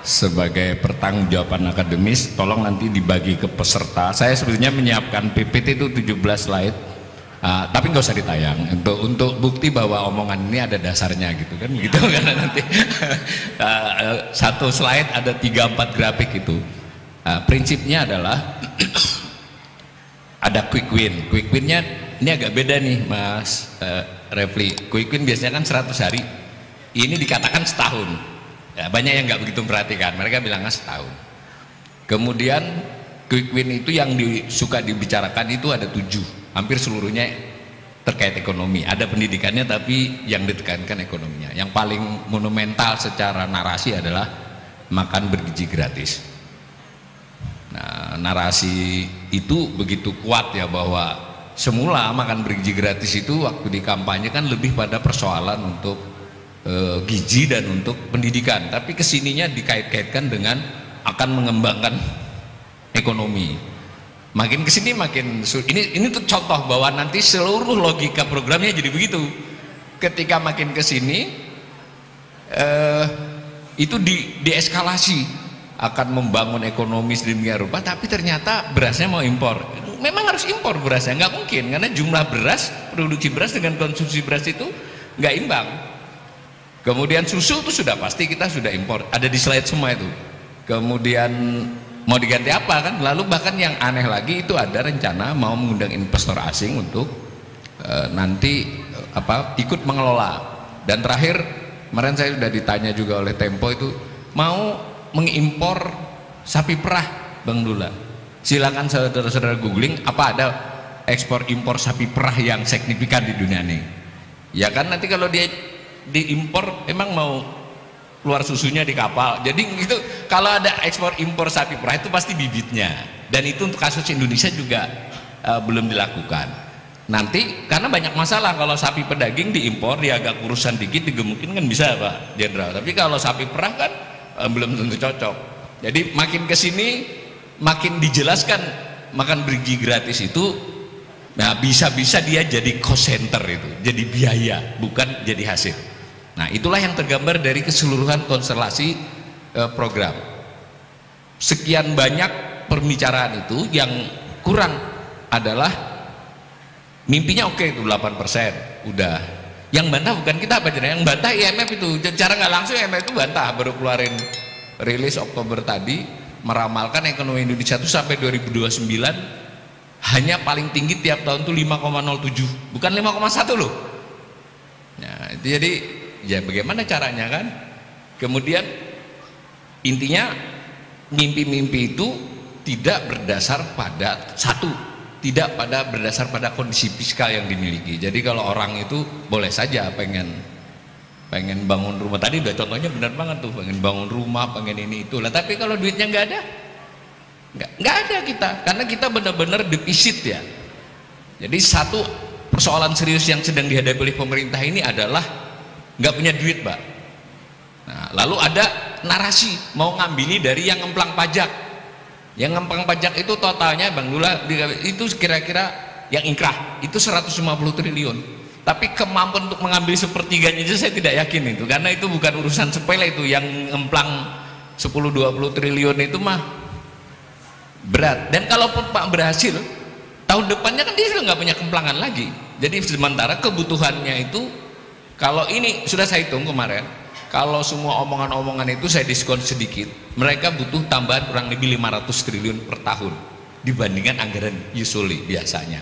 sebagai pertanggungjawaban akademis, tolong nanti dibagi ke peserta. Saya sebetulnya menyiapkan PPT itu 17 slide, tapi nggak usah ditayang untuk bukti bahwa omongan ini ada dasarnya gitu kan, gitu karena nanti satu slide ada 3-4 grafik itu. Prinsipnya adalah ada quick win. Quick winnya ini agak beda nih Mas Refli. Quick win biasanya kan 100 hari, ini dikatakan setahun. Ya, banyak yang nggak begitu perhatikan, mereka bilangnya setahun. Kemudian quick win itu yang suka dibicarakan itu ada 7, hampir seluruhnya terkait ekonomi. Ada pendidikannya tapi yang ditekankan ekonominya. Yang paling monumental secara narasi adalah makan bergizi gratis. Nah, narasi itu begitu kuat ya, bahwa semula makan bergizi gratis itu waktu di kampanye kan lebih pada persoalan untuk gizi dan untuk pendidikan, tapi kesininya dikait-kaitkan dengan akan mengembangkan ekonomi. Makin kesini makin ini tuh contoh bahwa nanti seluruh logika programnya jadi begitu. Ketika makin kesini itu dieskalasi, akan membangun ekonomi sedemikian rupa, tapi ternyata berasnya mau impor. Memang harus impor berasnya, nggak mungkin, karena jumlah beras, produksi beras dengan konsumsi beras itu nggak imbang. Kemudian susu itu sudah pasti kita sudah impor, ada di slide semua itu. Kemudian mau diganti apa kan? Lalu bahkan yang aneh lagi itu ada rencana mau mengundang investor asing untuk nanti ikut mengelola. Dan terakhir kemarin saya sudah ditanya juga oleh Tempo itu mau mengimpor sapi perah, Bang Dula. Silakan saudara-saudara googling apa ada ekspor impor sapi perah yang signifikan di dunia ini. Ya kan nanti kalau dia diimpor emang mau keluar susunya di kapal. Jadi itu kalau ada ekspor impor sapi perah itu pasti bibitnya, dan itu untuk kasus Indonesia juga belum dilakukan. Nanti karena banyak masalah, kalau sapi pedaging diimpor dia agak kurusan dikit digemukin kan bisa Pak Jenderal, tapi kalau sapi perah kan belum tentu cocok. Jadi makin kesini makin dijelaskan makan bergizi gratis itu, nah bisa-bisa dia jadi cost center, itu jadi biaya bukan jadi hasil. Nah itulah yang tergambar dari keseluruhan konstelasi program. Sekian banyak pembicaraan itu, yang kurang adalah mimpinya oke itu 8% udah. Yang bantah bukan kita Pak Jenderal, yang bantah IMF itu. Cara nggak langsung IMF itu bantah, baru keluarin rilis Oktober tadi meramalkan ekonomi Indonesia itu sampai 2029 hanya paling tinggi tiap tahun tuh 5,07, bukan 5,1 loh. Nah itu jadi ya bagaimana caranya kan. Kemudian intinya mimpi-mimpi itu tidak berdasar pada tidak berdasar pada kondisi fiskal yang dimiliki. Jadi kalau orang itu boleh saja pengen bangun rumah, tadi udah contohnya benar banget tuh, pengen bangun rumah, pengen ini itu lah, tapi kalau duitnya nggak ada, nggak ada kita, karena kita benar-benar defisit ya. Jadi satu persoalan serius yang sedang dihadapi oleh pemerintah ini adalah nggak punya duit Pak. Nah lalu ada narasi mau ngambili dari yang ngemplang pajak. Yang ngemplang pajak itu totalnya Bang Dula itu kira-kira yang inkrah itu 150 triliun, tapi kemampuan untuk mengambil sepertiganya aja saya tidak yakin itu, karena itu bukan urusan sepele itu. Yang ngemplang 10-20 triliun itu mah berat, dan kalaupun Pak berhasil tahun depannya kan dia sudah nggak punya kemplangan lagi. Jadi sementara kebutuhannya itu, kalau ini sudah saya hitung kemarin, kalau semua omongan-omongan itu saya diskon sedikit, mereka butuh tambahan kurang lebih 500 triliun per tahun dibandingkan anggaran usually biasanya.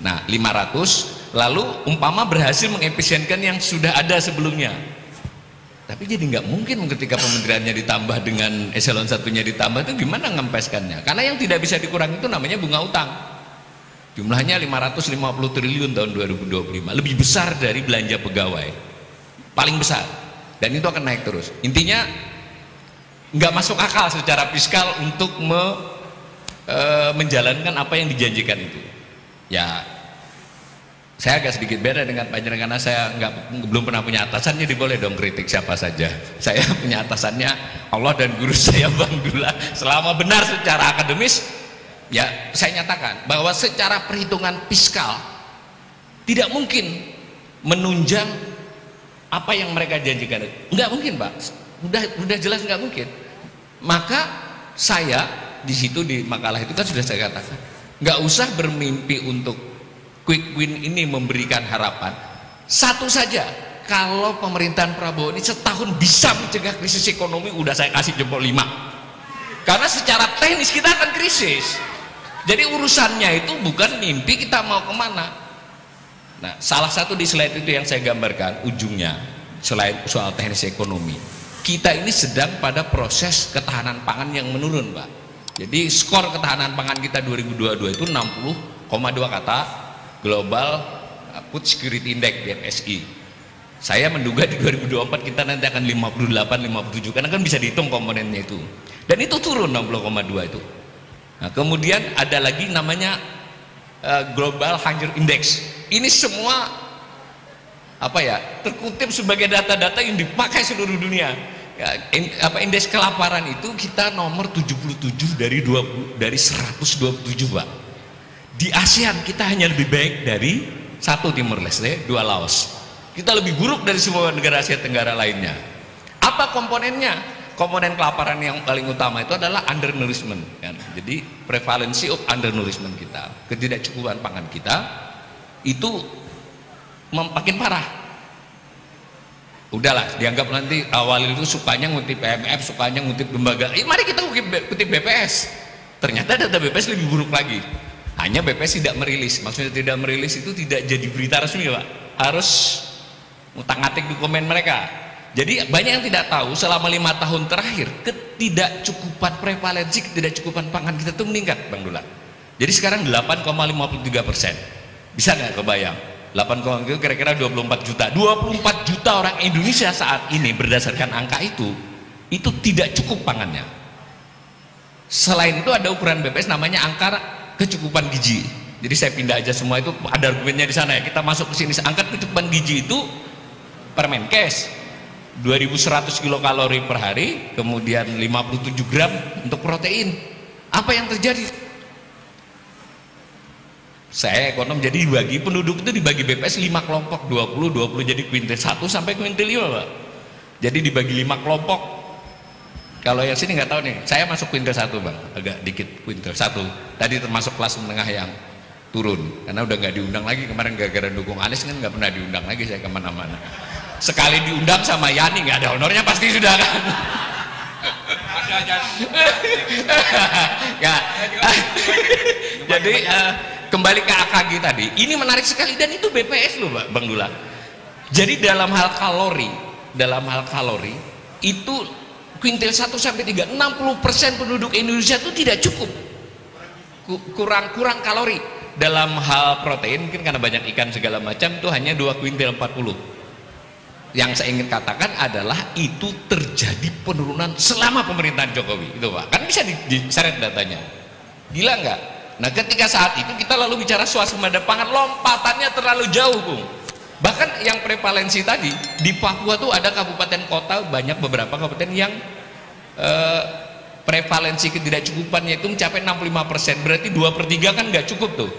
Nah 500, lalu umpama berhasil mengefisienkan yang sudah ada sebelumnya, tapi jadi nggak mungkin ketika kementeriannya ditambah dengan eselon satunya ditambah, itu gimana ngempeskannya? Karena yang tidak bisa dikurangi itu namanya bunga utang, jumlahnya 550 triliun tahun 2025, lebih besar dari belanja pegawai, paling besar. Dan itu akan naik terus. Intinya nggak masuk akal secara fiskal untuk menjalankan apa yang dijanjikan itu. Ya, saya agak sedikit beda dengan Pak Jenderal karena saya belum pernah punya atasan, jadi boleh dong kritik siapa saja. Saya punya atasannya Allah dan guru saya Bang Dula. Selama benar secara akademis, ya saya nyatakan bahwa secara perhitungan fiskal tidak mungkin menunjang apa yang mereka janjikan. Nggak mungkin Pak, udah jelas nggak mungkin. Maka saya di situ di makalah itu kan sudah saya katakan, nggak usah bermimpi untuk quick win ini memberikan harapan. Satu saja, kalau pemerintahan Prabowo ini setahun bisa mencegah krisis ekonomi, udah saya kasih jempol 5. Karena secara teknis kita akan krisis. Jadi urusannya itu bukan mimpi kita mau kemana. Nah, salah satu di slide itu yang saya gambarkan ujungnya, selain soal teknis ekonomi, kita ini sedang pada proses ketahanan pangan yang menurun, Pak. Jadi skor ketahanan pangan kita 2022 itu 60,2 kata Global Food Security Index BFSI. Saya menduga di 2024 kita nanti akan 58-57 karena kan bisa dihitung komponennya itu. Dan itu turun 60,2 itu. Nah, kemudian ada lagi namanya Global Hunger Index. Ini semua terkutip sebagai data-data yang dipakai seluruh dunia. Indeks kelaparan itu kita nomor 77 dari 127, Pak. Di ASEAN kita hanya lebih baik dari 1 Timor Leste, 2 Laos. Kita lebih buruk dari semua negara Asia Tenggara lainnya. Apa komponennya? Komponen kelaparan yang paling utama itu adalah undernourishment, kan? Jadi prevalensi of undernourishment kita, ketidakcukupan pangan kita itu makin parah. Udahlah, dianggap nanti awal itu sukanya ngutip IMF, sukanya ngutip lembaga. Mari kita kutip BPS. Ternyata data BPS lebih buruk lagi. Hanya BPS tidak merilis. Maksudnya tidak merilis itu tidak jadi berita resmi, Pak. Harus ngutang-ngatik dokumen mereka. Jadi banyak yang tidak tahu selama 5 tahun terakhir ketidakcukupan prevalensi, ketidakcukupan pangan kita itu meningkat, Bang Dula. Jadi sekarang 8,53%. Bisa nggak kebayang? 8, itu kira-kira 24 juta. 24 juta orang Indonesia saat ini berdasarkan angka itu tidak cukup pangannya. Selain itu ada ukuran BPS namanya angka kecukupan gizi. Jadi saya pindah aja semua itu, ada argumennya di sana ya. Kita masuk ke sini, angka kecukupan gizi itu Permenkes 2100 kilokalori per hari, kemudian 57 gram untuk protein. Apa yang terjadi? Saya ekonom, jadi dibagi penduduk itu dibagi BPS 5 kelompok, 20 jadi kuintil 1 sampai kuintil 5, Pak. Jadi dibagi 5 kelompok. Kalau yang sini nggak tahu nih, saya masuk kuintil 1, Bang, agak dikit kuintil 1. Tadi termasuk kelas menengah yang turun, karena udah nggak diundang lagi kemarin gara-gara dukung Anies kan, nggak pernah diundang lagi saya kemana-mana. Sekali diundang sama Yani nggak ada honornya pasti sudah kan. Ya. Jadi kembali ke AKG tadi, ini menarik sekali dan itu BPS loh, Bang Dula. Jadi dalam hal kalori itu kuintil 1 sampai 3, 60% penduduk Indonesia itu tidak cukup, kurang kalori. Dalam hal protein mungkin karena banyak ikan segala macam itu hanya 2 kuintil 40. Yang saya ingin katakan adalah itu terjadi penurunan selama pemerintahan Jokowi itu, Pak. Kan bisa diseret datanya. Gila nggak? Nah, ketika saat itu kita lalu bicara swasembada pangan, lompatannya terlalu jauh, Bung. Bahkan yang prevalensi tadi di Papua tuh ada kabupaten kota, banyak beberapa kabupaten yang prevalensi ketidakcukupannya itu mencapai 65%. Berarti 2/3 kan nggak cukup tuh.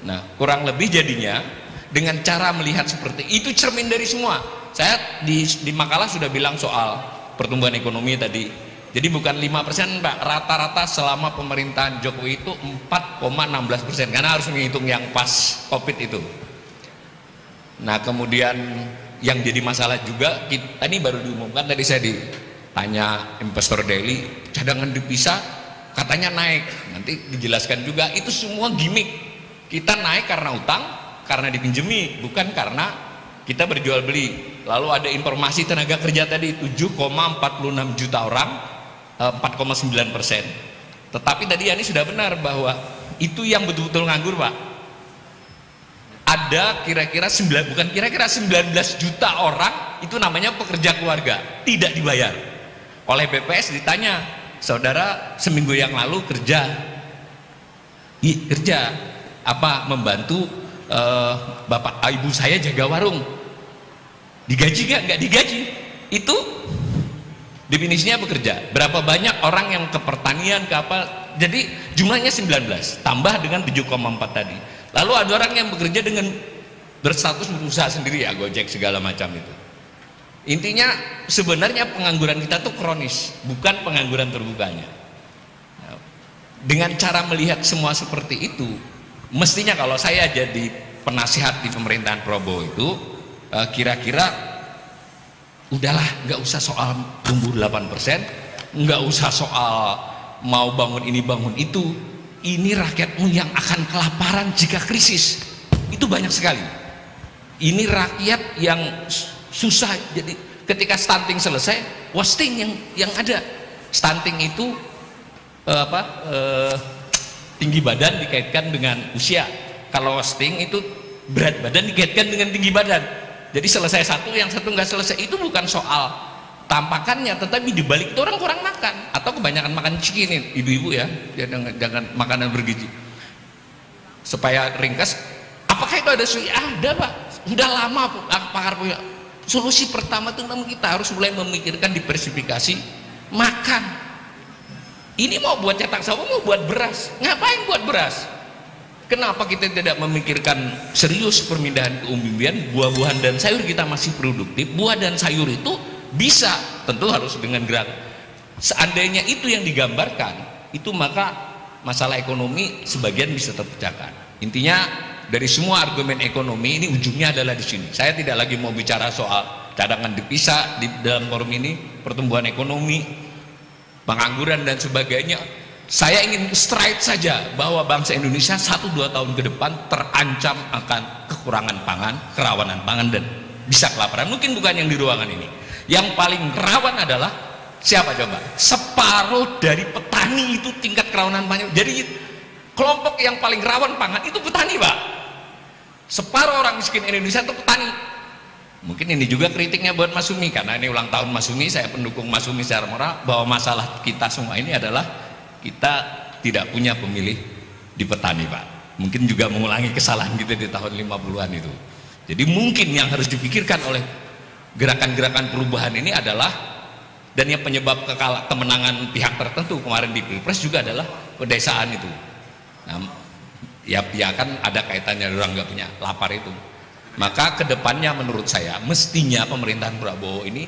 Nah, kurang lebih jadinya dengan cara melihat seperti itu cermin dari semua. Saya di makalah sudah bilang soal pertumbuhan ekonomi tadi. Jadi bukan 5%, Pak, rata-rata selama pemerintahan Jokowi itu 4,16%, karena harus menghitung yang pas COVID itu. Nah, kemudian yang jadi masalah juga, ini baru diumumkan, tadi saya ditanya Investor Daily, cadangan devisa katanya naik, nanti dijelaskan juga, itu semua gimmick. Kita naik karena utang, karena dipinjemi, bukan karena kita berjual beli. Lalu ada informasi tenaga kerja tadi 7,46 juta orang, 4,9%. Tetapi tadi Yani sudah benar bahwa itu yang betul-betul nganggur, Pak. Ada kira-kira 19 juta orang itu namanya pekerja keluarga, tidak dibayar. Oleh BPS ditanya, saudara seminggu yang lalu kerja, kerja apa, membantu bapak ibu saya jaga warung, digaji nggak digaji. Itu definisinya bekerja. Berapa banyak orang yang ke pertanian, ke apa, jadi jumlahnya 19 tambah dengan 7,4 tadi. Lalu ada orang yang bekerja dengan berstatus berusaha sendiri ya, Gojek segala macam itu. Intinya sebenarnya pengangguran kita tuh kronis, bukan pengangguran terbukanya. Dengan cara melihat semua seperti itu, mestinya kalau saya jadi penasihat di pemerintahan Prabowo itu, kira-kira udahlah, nggak usah soal tumbuh 8%, nggak usah soal mau bangun ini bangun itu. Ini rakyatmu yang akan kelaparan jika krisis. Itu banyak sekali. Ini rakyat yang susah. Jadi ketika stunting selesai, wasting yang ada. Stunting itu tinggi badan dikaitkan dengan usia. Kalau wasting itu berat badan dikaitkan dengan tinggi badan. Jadi selesai satu, yang satu nggak selesai. Itu bukan soal tampakannya, tetapi dibalik itu orang kurang makan atau kebanyakan makan ciki nih, ibu-ibu ya, jangan makanan bergizi. Supaya ringkas, apakah itu ada solusi? Ada Pak, sudah lama pakar punya solusi. Pertama itu memang kita harus mulai memikirkan diversifikasi makan. Ini mau buat cetak sawah, mau buat beras, ngapain buat beras? Kenapa kita tidak memikirkan serius pemindahan ke umbi-umbian? Buah-buahan dan sayur kita masih produktif. Buah dan sayur itu bisa, tentu harus dengan gerak. Seandainya itu yang digambarkan, itu maka masalah ekonomi sebagian bisa terpecahkan. Intinya dari semua argumen ekonomi ini ujungnya adalah di sini. Saya tidak lagi mau bicara soal cadangan devisa di dalam forum ini, pertumbuhan ekonomi, pengangguran dan sebagainya. Saya ingin straight saja bahwa bangsa Indonesia 1-2 tahun ke depan terancam akan kekurangan pangan, kerawanan pangan, dan bisa kelaparan. Mungkin bukan yang di ruangan ini. Yang paling rawan adalah siapa coba? Separuh dari petani itu tingkat kerawanan pangan. Jadi kelompok yang paling rawan pangan itu petani Pak. Separuh orang miskin Indonesia itu petani. Mungkin ini juga kritiknya buat Mas Sumi, karena ini ulang tahun Mas Sumi. Saya pendukung Mas Sumi secara moral, bahwa masalah kita semua ini adalah kita tidak punya pemilih di petani Pak. Mungkin juga mengulangi kesalahan kita di tahun 50-an itu. Jadi mungkin yang harus dipikirkan oleh gerakan-gerakan perubahan ini adalah, dan yang penyebab kemenangan pihak tertentu kemarin di Pilpres juga adalah pedesaan itu. Nah, ya kan ada kaitannya, orang nggak punya lapar itu. Maka kedepannya menurut saya mestinya pemerintahan Prabowo ini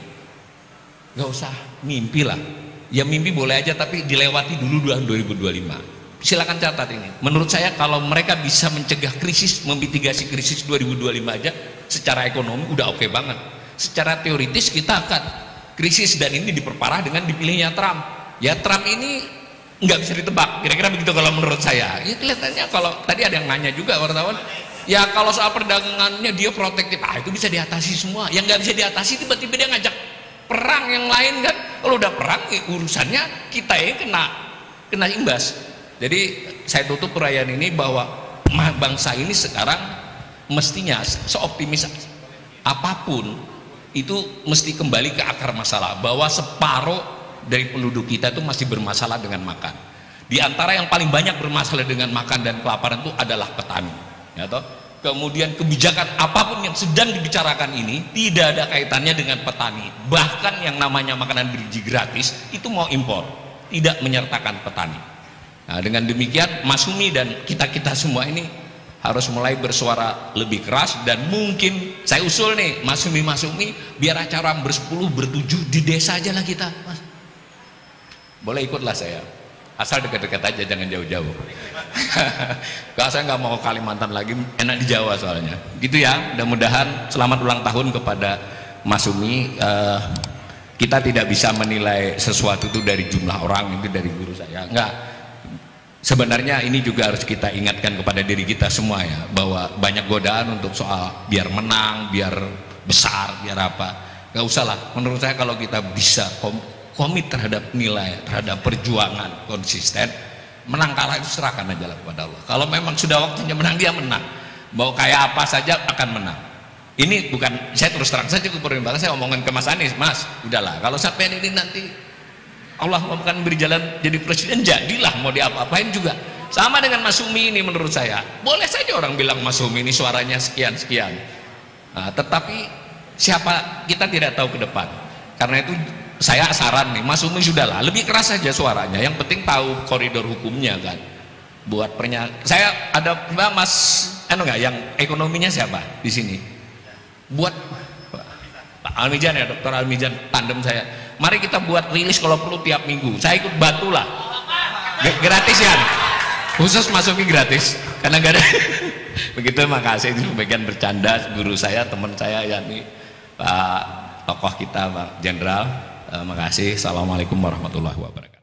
nggak usah mimpi lah. Ya mimpi boleh aja, tapi dilewati dulu 2025. Silakan catat ini. Menurut saya kalau mereka bisa mencegah krisis, memitigasi krisis 2025 aja secara ekonomi udah oke banget. Secara teoritis kita akan krisis, dan ini diperparah dengan dipilihnya Trump. Ya Trump ini nggak bisa ditebak, kira-kira begitu kalau menurut saya. Ya kelihatannya, kalau tadi ada yang nanya juga wartawan, ya kalau soal perdagangannya dia protektif, itu bisa diatasi semua. Yang nggak bisa diatasi tiba-tiba dia ngajak perang yang lain kan. Kalau udah perang urusannya kita yang kena imbas. Jadi saya tutup perayaan ini bahwa bangsa ini sekarang mestinya seoptimis apapun itu mesti kembali ke akar masalah, bahwa separuh dari penduduk kita itu masih bermasalah dengan makan. Di antara yang paling banyak bermasalah dengan makan dan kelaparan itu adalah petani, ya toh? Kemudian kebijakan apapun yang sedang dibicarakan ini tidak ada kaitannya dengan petani. Bahkan yang namanya makanan bergizi gratis itu mau impor, tidak menyertakan petani. Nah, dengan demikian Mas Sumi dan kita-kita semua ini harus mulai bersuara lebih keras. Dan mungkin saya usul nih Mas Sumi biar acara bersepuluh bertujuh di desa aja lah kita, Mas. Boleh ikutlah saya, asal dekat-dekat aja, jangan jauh-jauh. Kalau saya nggak mau Kalimantan lagi, enak di Jawa soalnya. Gitu ya. Mudah-mudahan selamat ulang tahun kepada Mas Sumi. Kita tidak bisa menilai sesuatu itu dari jumlah orang, itu dari guru saya. Enggak. Sebenarnya ini juga harus kita ingatkan kepada diri kita semua ya, bahwa banyak godaan untuk soal biar menang, biar besar, biar apa. Nggak usah lah. Menurut saya kalau kita bisa komit terhadap nilai, terhadap perjuangan konsisten, menang kalah itu serahkan aja lah kepada Allah. Kalau memang sudah waktunya menang, dia menang. Mau kayak apa saja akan menang. Ini bukan, saya terus terang saja ke perimbangan, saya omongin ke Mas Anies, Mas, udahlah, kalau sampai ini nanti Allah akan beri jalan jadi presiden, jadilah, mau diapa-apain juga. Sama dengan Mas Sumi ini menurut saya, boleh saja orang bilang Mas Sumi ini suaranya sekian-sekian. Nah, tetapi siapa, kita tidak tahu ke depan. Karena itu saya saran nih, Mas Sumi sudahlah, lebih keras saja suaranya, yang penting tahu koridor hukumnya kan. Buat saya ada Mas, enggak, yang ekonominya siapa di sini? Buat Pak Almijan ya, Dokter Almijan, tandem saya. Mari kita buat rilis kalau perlu tiap minggu. Saya ikut bantu lah. Gratis ya. Khusus masukin gratis karena gak ada. Begitu, makasih. Itu bagian bercanda guru saya, teman saya, yakni Pak tokoh kita, Pak Jenderal. Makasih. Assalamualaikum warahmatullahi wabarakatuh.